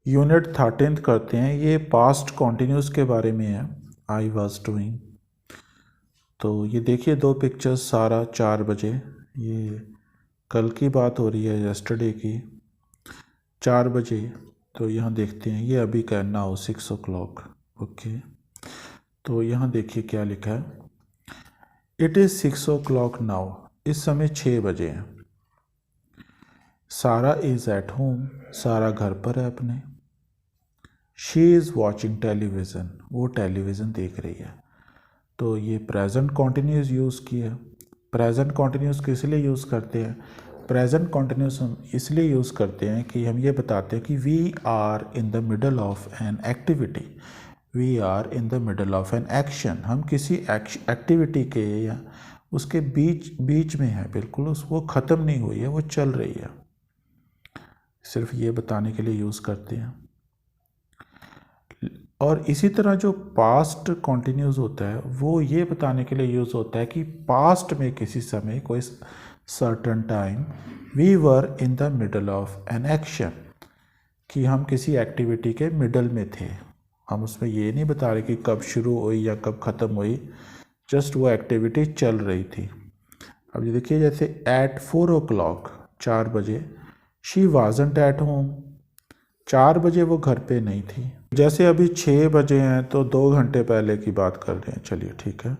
Unit 13 करते हैं। ये पास्ट कॉन्टिन्यूस के बारे में है। I was doing. तो ये देखिए दो पिक्चर्स, सारा 4 बजे, ये कल की बात हो रही है, यस्टरडे की, 4 बजे। तो यहाँ देखते हैं, ये अभी का नाउ 6 o'clock। ओके, तो यहाँ देखिए क्या लिखा है। It is 6 o'clock now. इस समय 6 बजे हैं। सारा इज़ एट होम। सारा घर पर है अपने। She is watching television. वो टेलीविज़न देख रही है। तो ये प्रेजेंट कॉन्टिन्यूस यूज़ किया। प्रेजेंट कॉन्टिन्यूस किस लिए यूज़ करते हैं? प्रेजेंट कॉन्टिन्यूस हम इसलिए यूज़ करते हैं कि हम ये बताते हैं कि we are in the middle of an activity, we are in the middle of an action. हम किसी एक्टिविटी के या उसके बीच में है, बिल्कुल वो ख़त्म नहीं हुई है, वो चल रही है। सिर्फ ये बताने के लिए यूज़ करते हैं। और इसी तरह जो पास्ट कॉन्टिन्यूस होता है वो ये बताने के लिए यूज़ होता है कि पास्ट में किसी समय कोई certain time we were in the middle of an action, कि हम किसी एक्टिविटी के मिडल में थे। हम उसमें ये नहीं बता रहे कि कब शुरू हुई या कब ख़त्म हुई, जस्ट वो एक्टिविटी चल रही थी। अब ये देखिए, जैसे एट 4 o'clock, 4 बजे, शी वाजंट एट होम। 4 बजे वो घर पे नहीं थी। जैसे अभी 6 बजे हैं तो 2 घंटे पहले की बात कर रहे हैं, चलिए ठीक है।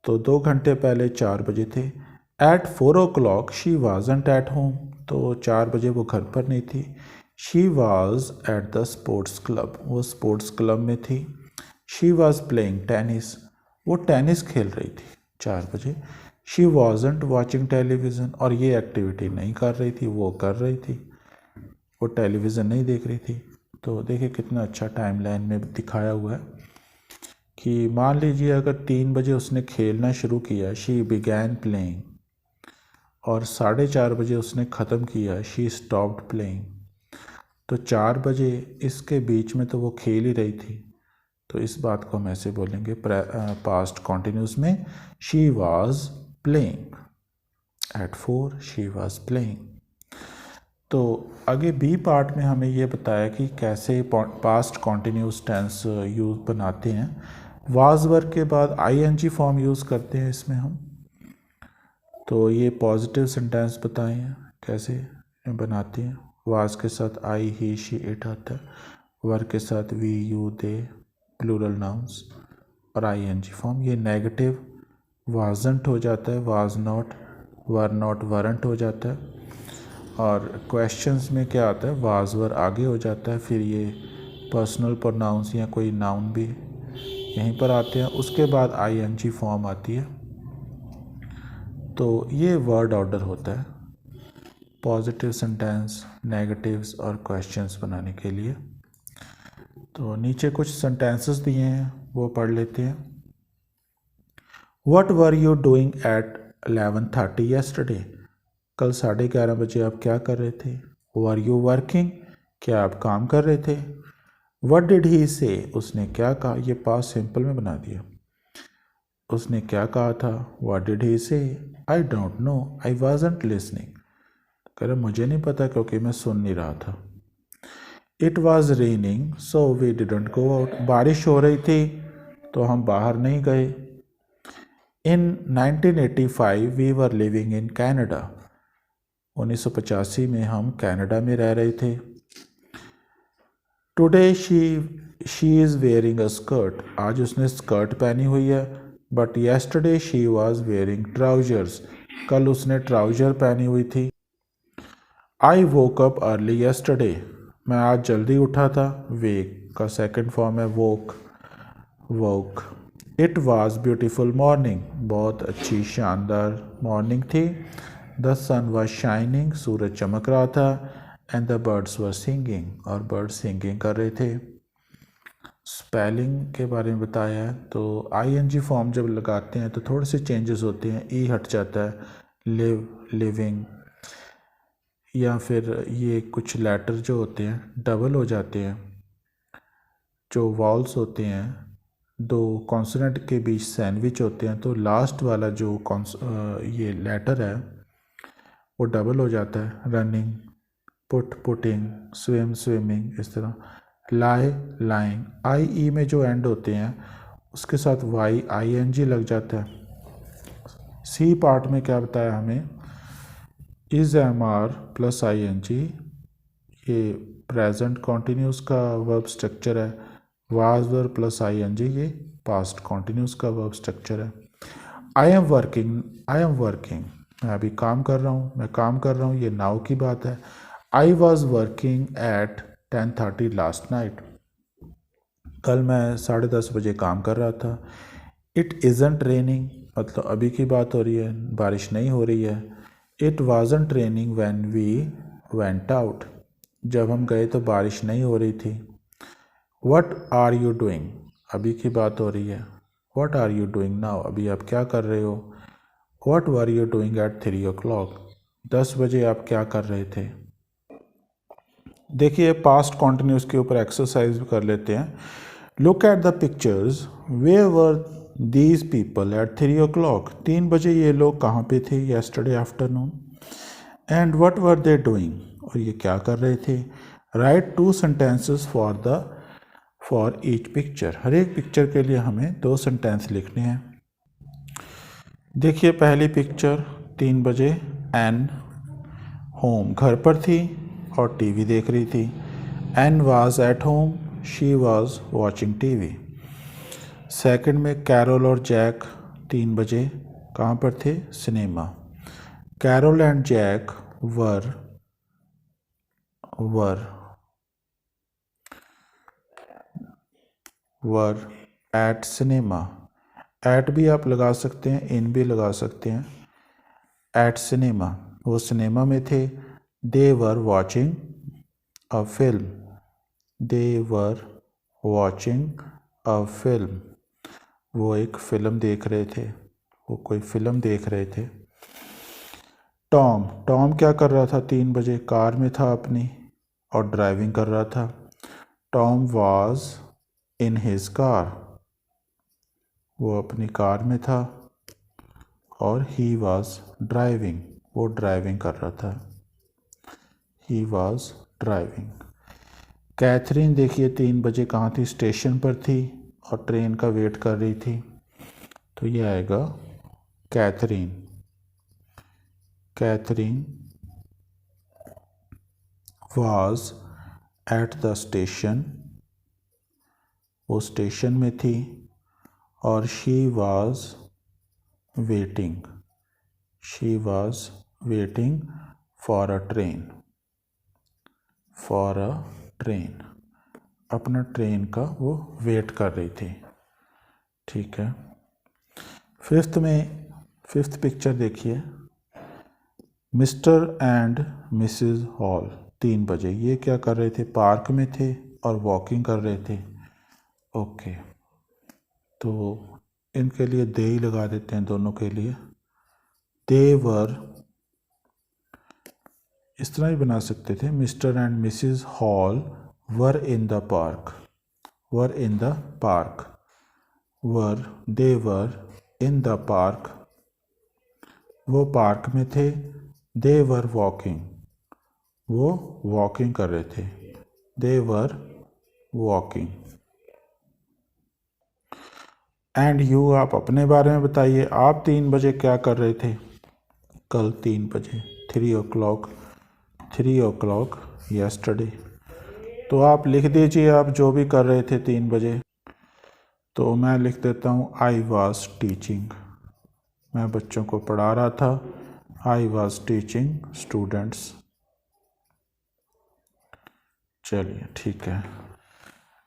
तो 2 घंटे पहले 4 बजे थे। At 4 o'clock she wasn't at home. तो 4 बजे वो घर पर नहीं थी। She was at the sports club. वो स्पोर्ट्स क्लब में थी। She was playing tennis. वो टेनिस खेल रही थी 4 बजे। She wasn't watching television. और ये एक्टिविटी नहीं कर रही थी, वो कर रही थी, वो टेलीविज़न नहीं देख रही थी। तो देखिए कितना अच्छा टाइमलाइन में दिखाया हुआ है कि मान लीजिए अगर 3 बजे उसने खेलना शुरू किया, शी बिगैन प्लेइंग, और 4:30 बजे उसने ख़त्म किया, शी स्टॉप्ड प्लेइंग। तो 4 बजे इसके बीच में तो वो खेल ही रही थी। तो इस बात को हम ऐसे बोलेंगे पास्ट कॉन्टिन्यूस में, she was playing at 4, she was playing. तो आगे बी पार्ट में हमें ये बताया कि कैसे पास्ट कॉन्टिन्यूस टेंस यूज़ बनाते हैं। वाज वर्ब के बाद आईएनजी फॉर्म यूज़ करते हैं इसमें हम। तो ये पॉजिटिव सेंटेंस बताए हैं कैसे बनाते हैं। वाज के साथ आई, ही, शी, इट आता है। वर्ब के साथ we, you, they, plural nouns और आईएनजी फॉर्म। ये नेगेटिव वाजंट हो जाता है, was not, were not weren't हो जाता है। और क्वेश्चंस में क्या आता है, वाज वर आगे हो जाता है, फिर ये पर्सनल प्रोनाउंस या कोई नाउन भी यहीं पर आते हैं। उसके बाद आईएनजी फॉर्म आती है। तो ये वर्ड ऑर्डर होता है पॉजिटिव सेंटेंस, नेगेटिव्स और क्वेश्चंस बनाने के लिए। तो नीचे कुछ सेंटेंसेस दिए हैं, वो पढ़ लेते हैं। What were you doing eight 11:30 yesterday. कल 11:30 बजे आप क्या कर रहे थे। वर यू वर्किंग, क्या आप काम कर रहे थे। वट डिड ही से, उसने क्या कहा। ये पास्ट सिंपल में बना दिया। उसने क्या कहा था। वट डिड ही से, I don't know, I wasn't listening. कह रहे मुझे नहीं पता क्योंकि मैं सुन नहीं रहा था। It was raining so we didn't go out. बारिश हो रही थी तो हम बाहर नहीं गए। In 1985 we were living in Canada. 1985 में हम कनाडा में रह रहे थे। Today she is wearing a skirt. आज उसने स्कर्ट पहनी हुई है। But yesterday she was wearing trousers. कल उसने ट्राउजर पहनी हुई थी। I woke up early yesterday. मैं आज जल्दी उठा था। वेक का सेकंड फॉर्म है woke, woke. It was beautiful morning. बहुत अच्छी शानदार मॉर्निंग थी। The sun was shining. सूरज चमक रहा था। And the birds were singing. और बर्ड्स सिंगिंग कर रहे थे। स्पेलिंग के बारे में बताया है। तो आईएनजी फॉर्म जब लगाते हैं तो थोड़े से चेंजेस होते हैं। ई हट जाता है, लिव, लिविंग, या फिर ये कुछ लेटर जो होते हैं डबल हो जाते हैं। जो वॉल्स होते हैं, दो कॉन्सोनेंट के बीच सैंडविच होते हैं, तो लास्ट वाला जो ये लेटर है वो डबल हो जाता है। रनिंग, पुटिंग, स्विमिंग, इस तरह। लाई, लाइंग। आई ई में जो एंड होते हैं उसके साथ वाई आई एन जी लग जाता है। सी पार्ट में क्या बताया हमें, is am are plus I N G, ये प्रेजेंट कॉन्टीन्यूस का वर्ब स्ट्रक्चर है। Was were plus I N G, ये पास्ट कॉन्टीन्यूस का वर्ब स्ट्रक्चर है। आई एम वर्किंग, मैं अभी काम कर रहा हूँ, मैं काम कर रहा हूँ, ये नाउ की बात है। I was working at 10:30 last night, कल मैं 10:30 बजे काम कर रहा था। इट इज़ंट रेनिंग, मतलब अभी की बात हो रही है, बारिश नहीं हो रही है। It wasn't raining when we went out, जब हम गए तो बारिश नहीं हो रही थी। व्हाट आर यू डूइंग, अभी की बात हो रही है। What are you doing now, अभी आप क्या कर रहे हो। What were you doing at 3 o'clock, 10 बजे आप क्या कर रहे थे। देखिए पास्ट कॉन्टिन्यूस के ऊपर एक्सरसाइज भी कर लेते हैं। Look at the pictures, where were these people at 3 o'clock, 3 बजे ये लोग कहाँ पे थे yesterday afternoon. And what were they doing, और ये क्या कर रहे थे। Write 2 sentences for each picture, हर एक पिक्चर के लिए हमें 2 सेंटेंस लिखने हैं। देखिए पहली पिक्चर 3 बजे, एन होम, घर पर थी और टीवी देख रही थी। Ann was at home, she was watching TV. Second में कैरोल और जैक 3 बजे कहाँ पर थे, cinema. Carol and Jack were at cinema. At भी आप लगा सकते हैं, इन भी लगा सकते हैं। एट सिनेमा, वो सिनेमा में थे। They were watching a film, they were watching a film, वो एक फ़िल्म देख रहे थे, वो कोई फ़िल्म देख रहे थे। टॉम क्या कर रहा था 3 बजे, कार में था अपनी और ड्राइविंग कर रहा था। Tom was in his car, वो अपनी कार में था और ही वाज ड्राइविंग, वो ड्राइविंग कर रहा था। He was driving. कैथरीन देखिए 3 बजे कहाँ थी, स्टेशन पर थी और ट्रेन का वेट कर रही थी, तो ये आएगा Catherine. Catherine was at the station, वो स्टेशन में थी और she was waiting for a train, अपना ट्रेन का वो वेट कर रही थी। ठीक है। फिफ्थ पिक्चर देखिए, मिस्टर एंड मिसेस हॉल 3 बजे, ये क्या कर रहे थे, पार्क में थे और वॉकिंग कर रहे थे। ओके, तो इनके लिए दे ही लगा देते हैं दोनों के लिए। दे वर, इस तरह ही बना सकते थे, mister and Mrs hall were in the park, they were in the park, वो पार्क में थे। दे वर वॉकिंग, वो वॉकिंग कर रहे थे। They were walking. And you, आप अपने बारे में बताइए, आप 3 बजे क्या कर रहे थे कल 3 बजे। 3 o'clock yesterday, तो आप लिख दीजिए आप जो भी कर रहे थे 3 बजे। तो मैं लिख देता हूँ आई वॉज टीचिंग, मैं बच्चों को पढ़ा रहा था। I was teaching students. चलिए ठीक है,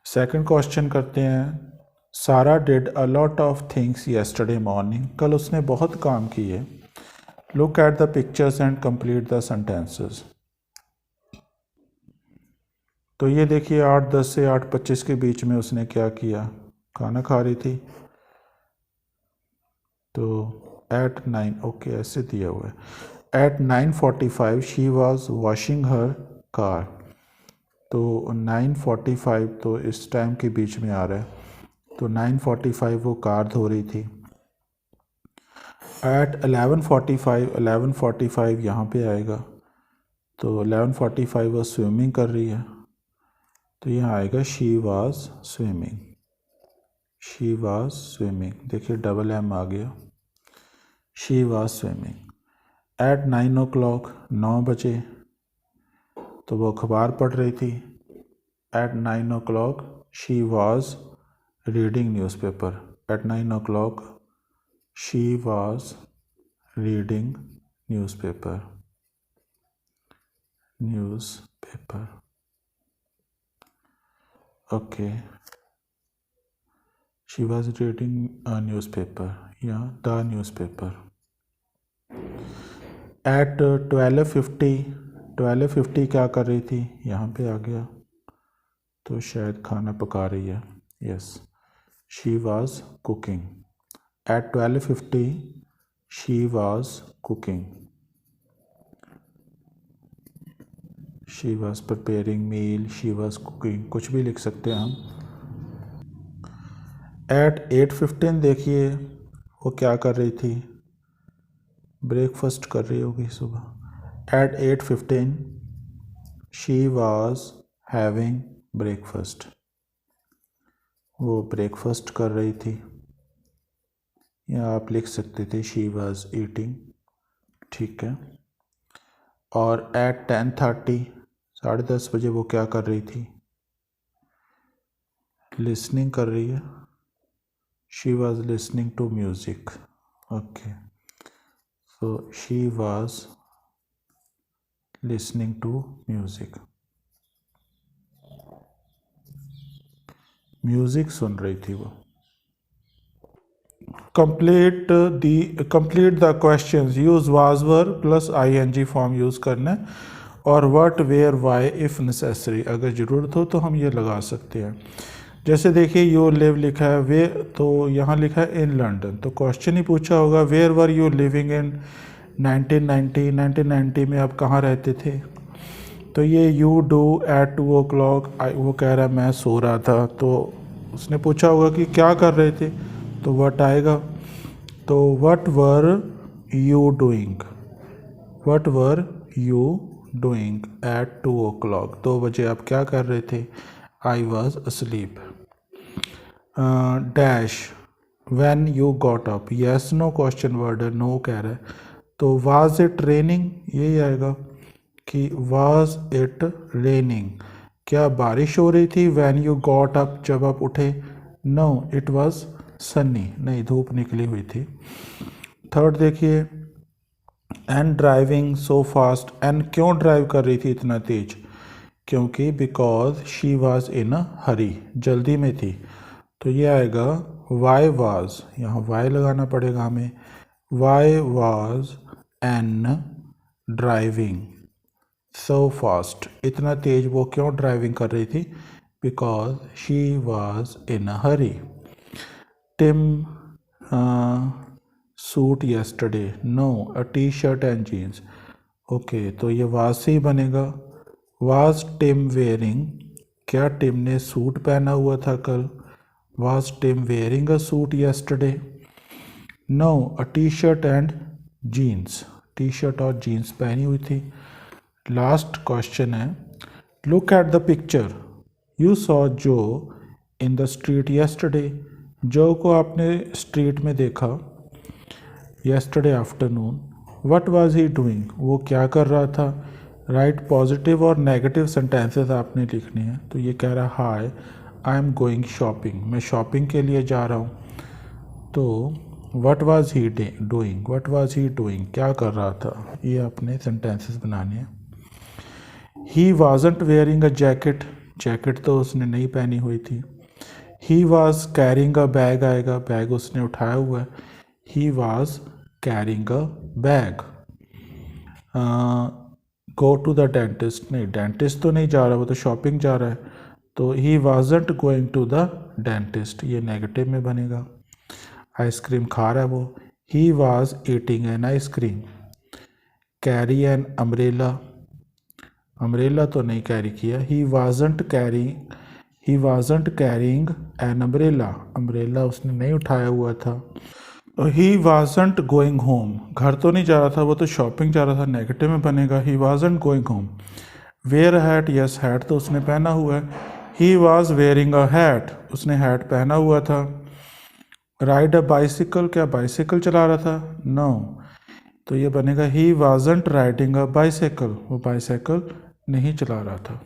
सेकंड क्वेश्चन करते हैं। सारा did a lot of things yesterday morning, कल उसने बहुत काम किए। Look at the pictures and complete the sentences. तो ये देखिए 8:10 से 8:25 के बीच में उसने क्या किया, खाना खा रही थी। तो एट 9, ओके ऐसे दिया हुआ है। At 9:45 she was washing her car, तो 9:45 तो इस टाइम के बीच में आ रहा है, तो 9:45 वो कार धो रही थी। एट 11:45 यहाँ पे आएगा, तो 11:45 वो स्विमिंग कर रही है, तो यहाँ आएगा she was swimming. She was swimming, देखिए डबल एम आ गया। She was swimming. Eight 9 o'clock, 9 बजे, तो वो अखबार पढ़ रही थी। At 9 o'clock she was reading newspaper. At 9 o'clock she was reading newspaper. Newspaper, okay. She was reading a newspaper या द न्यूज़पेपर। एट 12:50 क्या कर रही थी, यहाँ पे आ गया, तो शायद खाना पका रही है। Yes, she was cooking. At 12:50 she was cooking. She was preparing meal, she was cooking, कुछ भी लिख सकते हैं हम। एट 8:15 देखिए वो क्या कर रही थी, ब्रेकफास्ट कर रही होगी सुबह। At 8:15 she was having breakfast, वो ब्रेकफास्ट कर रही थी, या आप लिख सकते थे शी वाज ईटिंग, ठीक है। और एट 10:30, 10:30 बजे वो क्या कर रही थी, लिसनिंग कर रही है। She was listening to music, okay. So she was listening to music, music सुन रही थी वो। Complete the questions, use was were plus ing form use करना है, और what where why if necessary, अगर ज़रूरत हो तो हम ये लगा सकते हैं। जैसे देखिए यू लिव लिखा है, वे, तो यहाँ लिखा है इन लंदन, तो क्वेश्चन ही पूछा होगा where were you living in 1990, 1990 में आप कहाँ रहते थे। तो ये यू डू एट 2 o'clock, वो कह रहा है मैं सो रहा था, तो उसने पूछा होगा कि क्या कर रहे थे, तो व्हाट आएगा। तो what were you doing, what were you doing at 2 o'clock, 2 बजे आप क्या कर रहे थे। I was asleep. Dash when you got up, yes no question word है, नो कह रहा है, तो वाज इट रेनिंग, यही आएगा कि वाज इट रेनिंग, क्या बारिश हो रही थी। व्हेन यू गॉट अप, जब आप उठे। नो इट वाज सनी, नहीं धूप निकली हुई थी। थर्ड देखिए, and driving so fast, and क्यों ड्राइव कर रही थी इतना तेज, क्योंकि because she was in a हरी, जल्दी में थी, तो ये आएगा वाई वाज, यहाँ वाई लगाना पड़ेगा हमें। Why was Ann driving so fast, इतना तेज वो क्यों ड्राइविंग कर रही थी, because she was in a hurry. Tim suit yesterday, no a T shirt and jeans, okay, तो ये वाज से ही बनेगा। वाज टिम वेयरिंग, क्या टिम ने सूट पहना हुआ था कल। Was Tim wearing a suit yesterday. No a T shirt and jeans, T shirt और जीन्स पहनी हुई थी। लास्ट क्वेश्चन है, look at the picture, you saw जो इन द स्ट्रीट येस्टरडे, जो को आपने स्ट्रीट में देखा yesterday afternoon. What was he doing, वो क्या कर रहा था। राइट पॉजिटिव और नेगेटिव सेंटेंसेस आपने लिखने हैं, तो ये कह रहा हाय आई एम गोइंग शॉपिंग, मैं शॉपिंग के लिए जा रहा हूँ। तो what was he doing, what was he doing, क्या कर रहा था, ये अपने सेंटेंसेस बनाने हैं। He wasn't wearing a jacket, jacket तो उसने नहीं पहनी हुई थी। ही वाज कैरिंग अ बैग आएगा, बैग उसने उठाया हुआ है। He was carrying a bag. Go to the dentist, नहीं डेंटिस्ट तो नहीं जा रहा, वो तो शॉपिंग जा रहा है, तो he wasn't going to the dentist, ये नेगेटिव में बनेगा। आइसक्रीम खा रहा है वो। He was eating an ice cream. Carry an umbrella, umbrella तो नहीं कैरी किया। He wasn't carrying an umbrella, umbrella उसने नहीं उठाया हुआ था। ही वाजंट गोइंग होम, घर तो नहीं जा रहा था, वो तो शॉपिंग जा रहा था, नेगेटिव में बनेगा he wasn't going home. Wear hat, yes hat तो उसने पहना हुआ है। He was wearing a hat, उसने हैट पहना हुआ था। राइड अ बाइसिकल, क्या बाइसिकल चला रहा था? नो तो ये बनेगा he wasn't riding a bicycle, वो बाइसाइकिल नहीं चला रहा था।